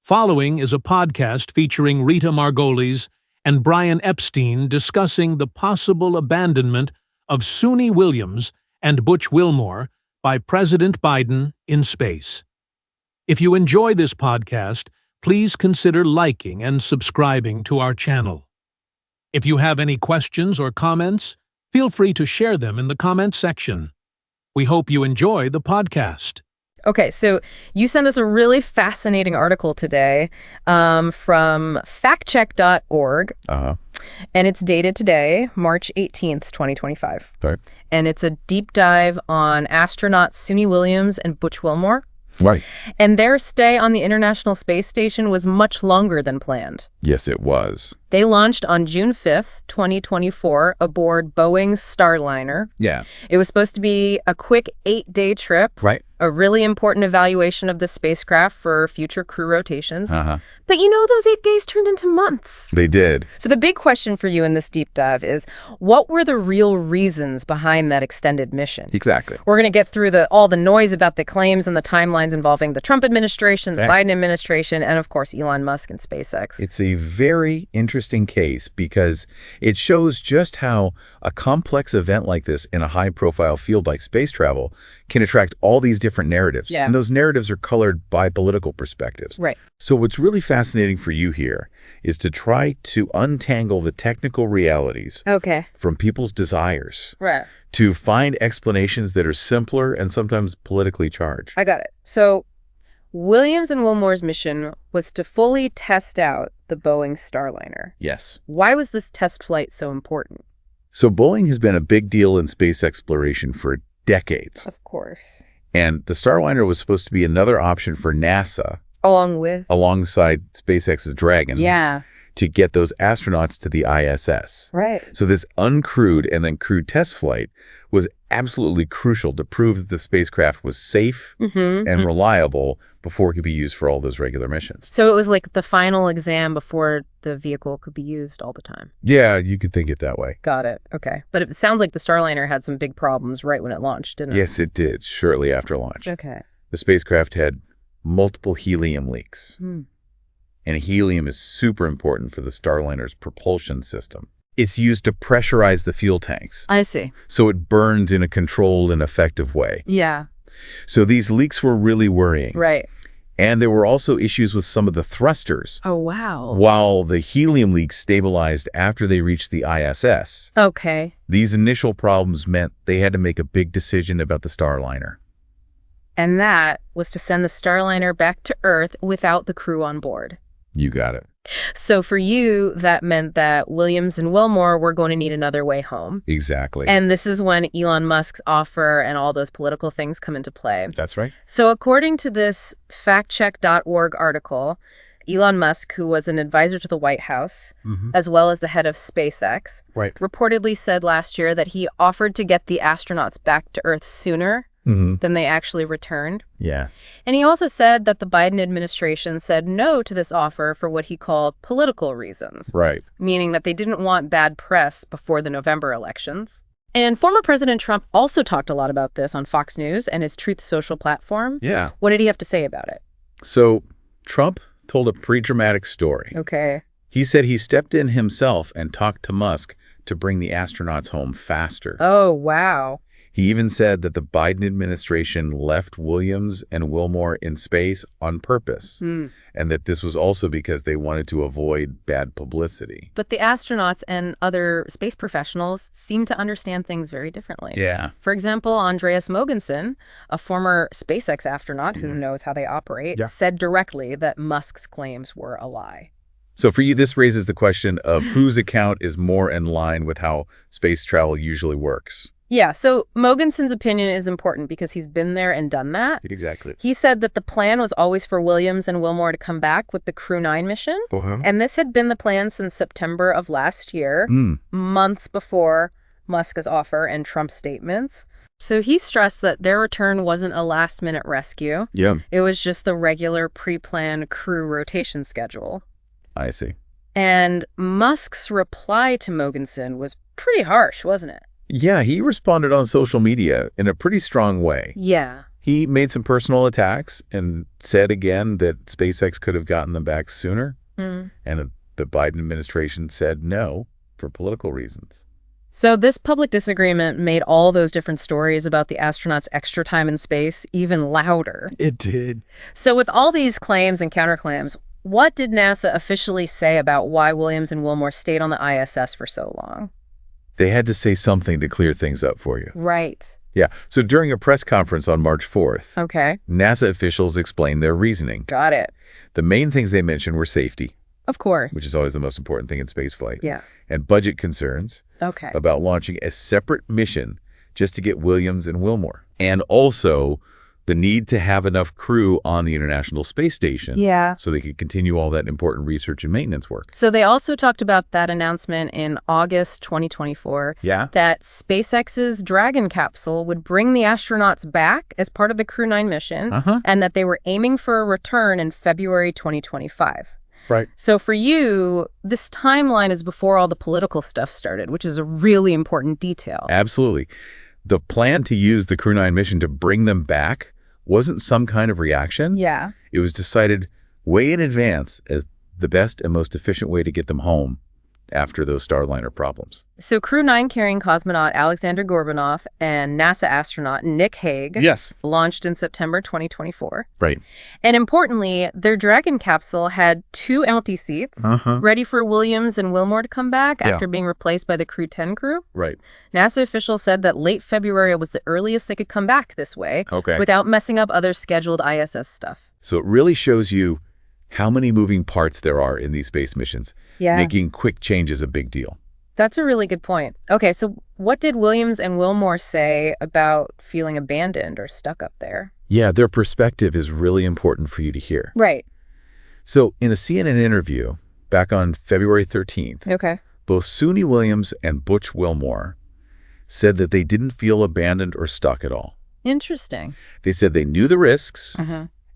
Following is a podcast featuring Rita Margolis and Brian Epstein discussing the possible abandonment of Suni Williams and Butch Wilmore by President Biden in space. If you enjoy this podcast, please consider liking and subscribing to our channel. If you have any questions or comments, feel free to share them in the comment section. We hope you enjoy the podcast. Okay, so you sent us a really fascinating article today from factcheck.org. And it's dated today, March 18th, 2025. Right. And it's a deep dive on astronauts Suni Williams and Butch Wilmore. Right. And their stay on the International Space Station was much longer than planned. Yes, it was. They launched on June 5th, 2024, aboard Boeing's Starliner. Yeah. It was supposed to be a quick 8-day trip. Right. A really important evaluation of the spacecraft for future crew rotations. But those 8 days turned into months. They did. So the big question for you in this deep dive is, what were the real reasons behind that extended mission? Exactly. We're going to get through all the noise about the claims and the timelines involving the Trump administration, the Biden administration, and of course, Elon Musk and SpaceX. It's a very interesting case because it shows just how a complex event like this in a high-profile field like space travel can attract all these different narratives. Yeah. And those narratives are colored by political perspectives. Right. So what's really fascinating for you here is to try to untangle the technical realities from people's desires. Right. To find explanations that are simpler and sometimes politically charged. I got it. So Williams and Wilmore's mission was to fully test out the Boeing Starliner. Yes. Why was this test flight so important? So Boeing has been a big deal in space exploration for decades. Of course. And the Starliner was supposed to be another option for NASA. Alongside SpaceX's Dragon. Yeah. To get those astronauts to the ISS. Right. So this uncrewed and then crewed test flight was absolutely crucial to prove that the spacecraft was safe and reliable before it could be used for all those regular missions. So it was like the final exam before the vehicle could be used all the time. Yeah, you could think it that way. Got it. Okay. But it sounds like the Starliner had some big problems right when it launched, didn't it? Yes, it did, shortly after launch. Okay. The spacecraft had multiple helium leaks. And helium is super important for the Starliner's propulsion system. It's used to pressurize the fuel tanks. I see. So it burns in a controlled and effective way. Yeah. So these leaks were really worrying. Right. And there were also issues with some of the thrusters. Oh, wow. While the helium leaks stabilized after they reached the ISS. Okay. These initial problems meant they had to make a big decision about the Starliner. And that was to send the Starliner back to Earth without the crew on board. You got it. So for you, that meant that Williams and Wilmore were going to need another way home. Exactly. And this is when Elon Musk's offer and all those political things come into play. That's right. So according to this factcheck.org article, Elon Musk, who was an advisor to the White House, as well as the head of SpaceX, reportedly said last year that he offered to get the astronauts back to Earth sooner than they actually returned. Yeah. And he also said that the Biden administration said no to this offer for what he called political reasons. Right. Meaning that they didn't want bad press before the November elections. And former President Trump also talked a lot about this on Fox News and his Truth Social platform. Yeah. What did he have to say about it? So Trump told a pretty dramatic story. Okay. He said he stepped in himself and talked to Musk to bring the astronauts home faster. Oh, wow. He even said that the Biden administration left Williams and Wilmore in space on purpose, and that this was also because they wanted to avoid bad publicity. But the astronauts and other space professionals seem to understand things very differently. Yeah. For example, Andreas Mogensen, a former SpaceX astronaut who knows how they operate, said directly that Musk's claims were a lie. So for you, this raises the question of whose account is more in line with how space travel usually works. Yeah, so Mogensen's opinion is important because he's been there and done that. Exactly. He said that the plan was always for Williams and Wilmore to come back with the Crew 9 mission. And this had been the plan since September of last year, months before Musk's offer and Trump's statements. So he stressed that their return wasn't a last-minute rescue. Yeah. It was just the regular pre-planned crew rotation schedule. I see. And Musk's reply to Mogensen was pretty harsh, wasn't it? Yeah, he responded on social media in a pretty strong way. Yeah. He made some personal attacks and said again that SpaceX could have gotten them back sooner. And the Biden administration said no for political reasons. So this public disagreement made all those different stories about the astronauts' extra time in space even louder. It did. So with all these claims and counterclaims, what did NASA officially say about why Williams and Wilmore stayed on the ISS for so long? They had to say something to clear things up for you. Right. Yeah. So during a press conference on March 4th, Okay. NASA officials explained their reasoning. Got it. The main things they mentioned were safety, Of course. which is always the most important thing in spaceflight, Yeah. and budget concerns Okay. about launching a separate mission just to get Williams and Wilmore, and also the need to have enough crew on the International Space Station Yeah. so they could continue all that important research and maintenance work. So they also talked about that announcement in August 2024 Yeah. that SpaceX's Dragon capsule would bring the astronauts back as part of the Crew 9 mission, and that they were aiming for a return in February 2025. Right. So for you, this timeline is before all the political stuff started, which is a really important detail. Absolutely. The plan to use the Crew 9 mission to bring them back wasn't some kind of reaction. Yeah. It was decided way in advance as the best and most efficient way to get them home after those Starliner problems. So Crew 9 carrying cosmonaut Alexander Gorbanov and NASA astronaut Nick Hague Yes. launched in September 2024. Right. And importantly, their Dragon capsule had 2 empty seats, ready for Williams and Wilmore to come back after being replaced by the Crew 10 crew. Right. NASA officials said that late February was the earliest they could come back this way without messing up other scheduled ISS stuff. So it really shows you how many moving parts there are in these space missions. Yeah. Making quick changes a big deal. That's a really good point. Okay, so what did Williams and Wilmore say about feeling abandoned or stuck up there? Yeah, their perspective is really important for you to hear. Right. So in a CNN interview back on February 13th, Okay. both Suni Williams and Butch Wilmore said that they didn't feel abandoned or stuck at all. Interesting. They said they knew the risks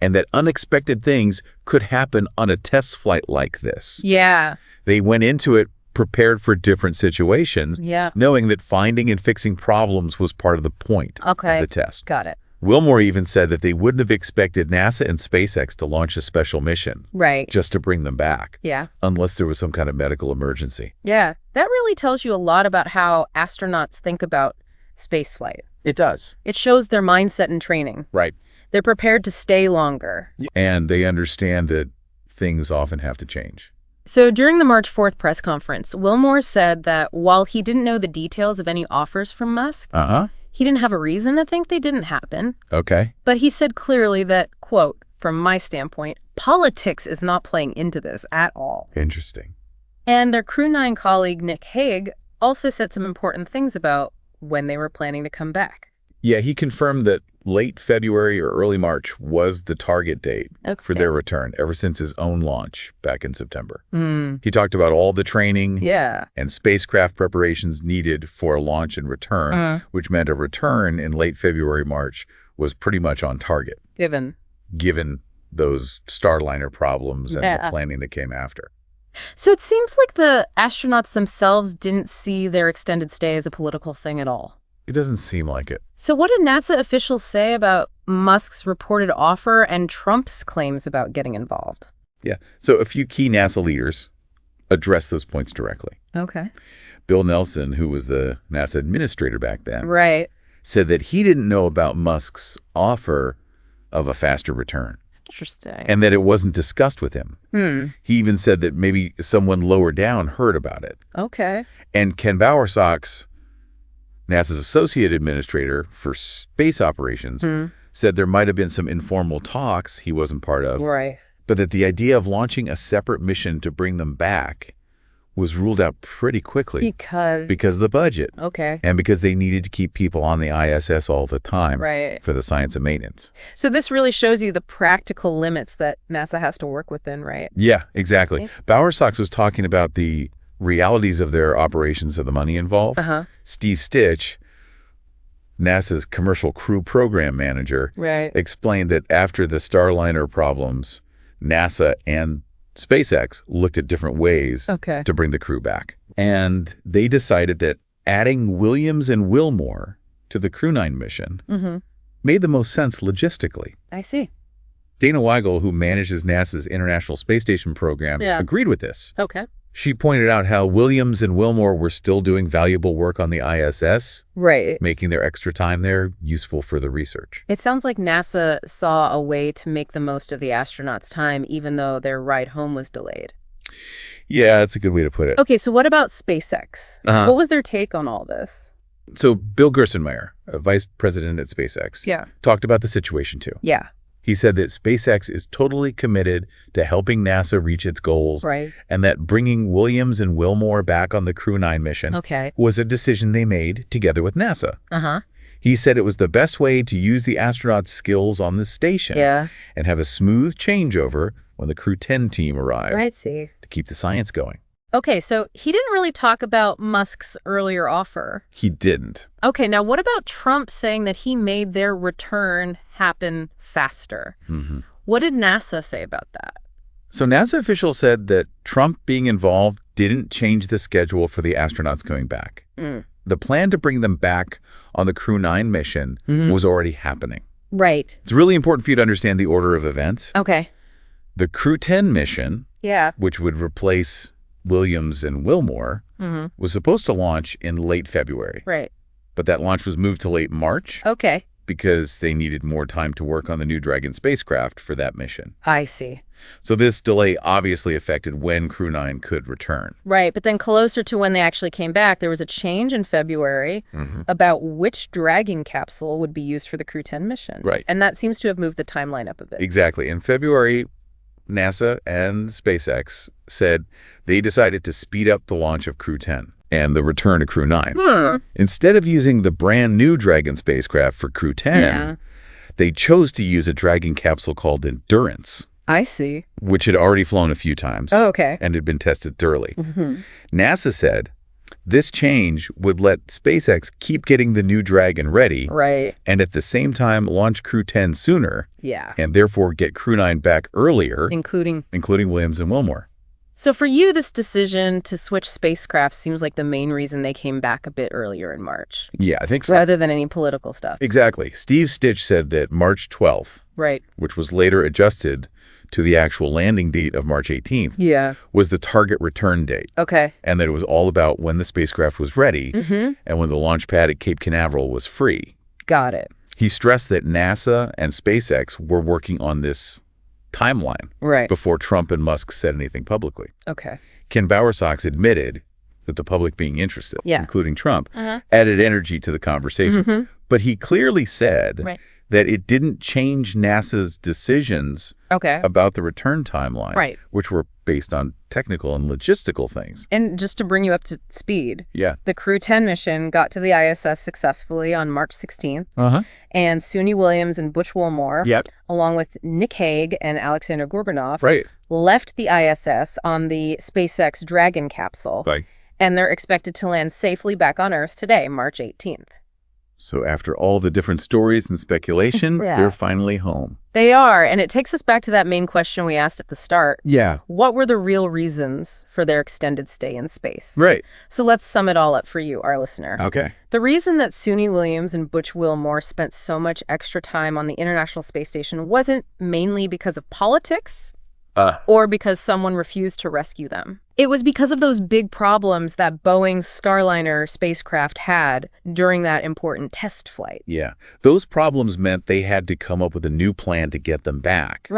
and that unexpected things could happen on a test flight like this. Yeah. They went into it prepared for different situations, Yeah. knowing that finding and fixing problems was part of the point of the test. Got it. Wilmore even said that they wouldn't have expected NASA and SpaceX to launch a special mission Right. just to bring them back, Yeah. unless there was some kind of medical emergency. Yeah. That really tells you a lot about how astronauts think about spaceflight. It does. It shows their mindset and training. Right. They're prepared to stay longer. And they understand that things often have to change. So during the March 4th press conference, Wilmore said that while he didn't know the details of any offers from Musk, he didn't have a reason to think they didn't happen. Okay. But he said clearly that, quote, from my standpoint, politics is not playing into this at all. Interesting. And their Crew 9 colleague, Nick Hague, also said some important things about when they were planning to come back. Yeah, he confirmed that late February or early March was the target date for their return ever since his own launch back in September. He talked about all the training and spacecraft preparations needed for a launch and return, which meant a return in late February, March was pretty much on target. Given those Starliner problems and the planning that came after. So it seems like the astronauts themselves didn't see their extended stay as a political thing at all. It doesn't seem like it. So what did NASA officials say about Musk's reported offer and Trump's claims about getting involved? Yeah. So a few key NASA leaders addressed those points directly. Okay. Bill Nelson, who was the NASA administrator back then, said that he didn't know about Musk's offer of a faster return. Interesting. And that it wasn't discussed with him. He even said that maybe someone lower down heard about it. Okay. And Ken Bowersox, NASA's associate administrator for space operations, said there might have been some informal talks he wasn't part of, but that the idea of launching a separate mission to bring them back was ruled out pretty quickly because of the budget. And because they needed to keep people on the ISS all the time for the science and maintenance. So this really shows you the practical limits that NASA has to work within, right? Yeah, exactly. Bowersox was talking about the realities of their operations and the money involved. Steve Stitch, NASA's commercial crew program manager, explained that after the Starliner problems, NASA and SpaceX looked at different ways to bring the crew back. And they decided that adding Williams and Wilmore to the Crew 9 mission made the most sense logistically. I see. Dana Weigel, who manages NASA's International Space Station program, agreed with this. Okay. She pointed out how Williams and Wilmore were still doing valuable work on the ISS, right, making their extra time there useful for the research. It sounds like NASA saw a way to make the most of the astronauts' time, even though their ride home was delayed. Yeah, that's a good way to put it. Okay, so what about SpaceX? What was their take on all this? So Bill Gerstenmaier, a vice president at SpaceX, talked about the situation too. Yeah. He said that SpaceX is totally committed to helping NASA reach its goals, and that bringing Williams and Wilmore back on the Crew 9 mission was a decision they made together with NASA. He said it was the best way to use the astronauts' skills on the station and have a smooth changeover when the Crew 10 team arrived to keep the science going. Okay, so he didn't really talk about Musk's earlier offer. He didn't. Okay, now what about Trump saying that he made their return happen faster? What did NASA say about that? So NASA officials said that Trump being involved didn't change the schedule for the astronauts going back. The plan to bring them back on the Crew 9 mission was already happening. Right. It's really important for you to understand the order of events. Okay. The Crew 10 mission, which would replace Williams and Wilmore, was supposed to launch in late February. Right. But that launch was moved to late March. Okay. Because they needed more time to work on the New Dragon spacecraft for that mission. I see. So this delay obviously affected when Crew 9 could return. Right, but then closer to when they actually came back, there was a change in February about which Dragon capsule would be used for the Crew 10 mission. Right. And that seems to have moved the timeline up a bit. Exactly. In February, NASA and SpaceX said they decided to speed up the launch of Crew 10 and the return of Crew 9. Instead of using the brand new Dragon spacecraft for Crew 10, they chose to use a Dragon capsule called Endurance. I see. Which had already flown a few times. Oh, okay. And had been tested thoroughly. NASA said this change would let SpaceX keep getting the new Dragon ready. Right. And at the same time launch Crew 10 sooner. Yeah. And therefore get Crew 9 back earlier. Including Williams and Wilmore. So for you, this decision to switch spacecraft seems like the main reason they came back a bit earlier in March. Yeah, I think so. Rather than any political stuff. Exactly. Steve Stitch said that March 12th, which was later adjusted to the actual landing date of March 18th, was the target return date. Okay. And that it was all about when the spacecraft was ready and when the launch pad at Cape Canaveral was free. Got it. He stressed that NASA and SpaceX were working on this timeline before Trump and Musk said anything publicly. Okay. Ken Bowersox admitted that the public being interested, including Trump, added energy to the conversation. But he clearly said that it didn't change NASA's decisions about the return timeline, which were based on technical and logistical things. And just to bring you up to speed, the Crew 10 mission got to the ISS successfully on March 16th. And Suni Williams and Butch Wilmore, along with Nick Hague and Alexander Gorbanov, left the ISS on the SpaceX Dragon capsule. And they're expected to land safely back on Earth today, March 18th. So after all the different stories and speculation, they're finally home. They are, and it takes us back to that main question we asked at the start. What were the real reasons for their extended stay in space? So let's sum it all up for you, our listener. The reason that Suni Williams and Butch Wilmore spent so much extra time on the International Space Station wasn't mainly because of politics or because someone refused to rescue them. It was because of those big problems that Boeing's Starliner spacecraft had during that important test flight. Those problems meant they had to come up with a new plan to get them back.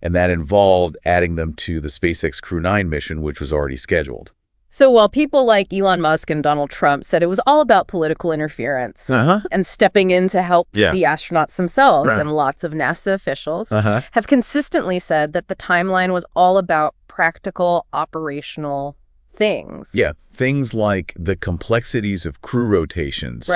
And that involved adding them to the SpaceX Crew 9 mission, which was already scheduled. So while people like Elon Musk and Donald Trump said it was all about political interference and stepping in to help the astronauts themselves, and lots of NASA officials have consistently said that the timeline was all about practical, operational things. Things like the complexities of crew rotations,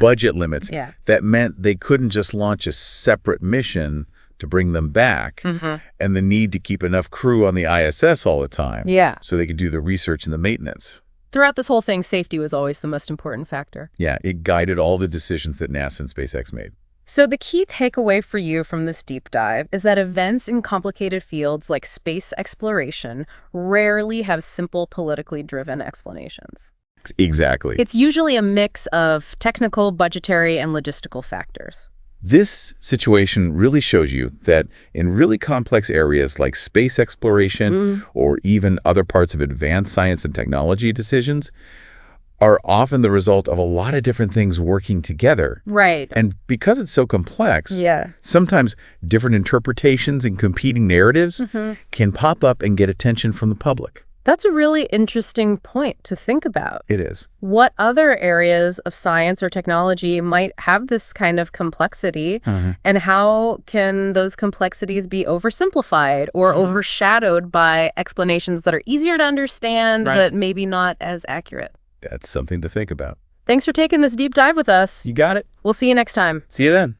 budget limits, that meant they couldn't just launch a separate mission to bring them back, and the need to keep enough crew on the ISS all the time so they could do the research and the maintenance. Throughout this whole thing, safety was always the most important factor. It guided all the decisions that NASA and SpaceX made. So the key takeaway for you from this deep dive is that events in complicated fields like space exploration rarely have simple politically driven explanations. Exactly. It's usually a mix of technical, budgetary, and logistical factors. This situation really shows you that in really complex areas like space exploration or even other parts of advanced science and technology, decisions are often the result of a lot of different things working together. Right. And because it's so complex, sometimes different interpretations and competing narratives can pop up and get attention from the public. That's a really interesting point to think about. It is. What other areas of science or technology might have this kind of complexity, and how can those complexities be oversimplified or overshadowed by explanations that are easier to understand but maybe not as accurate? That's something to think about. Thanks for taking this deep dive with us. You got it. We'll see you next time. See you then.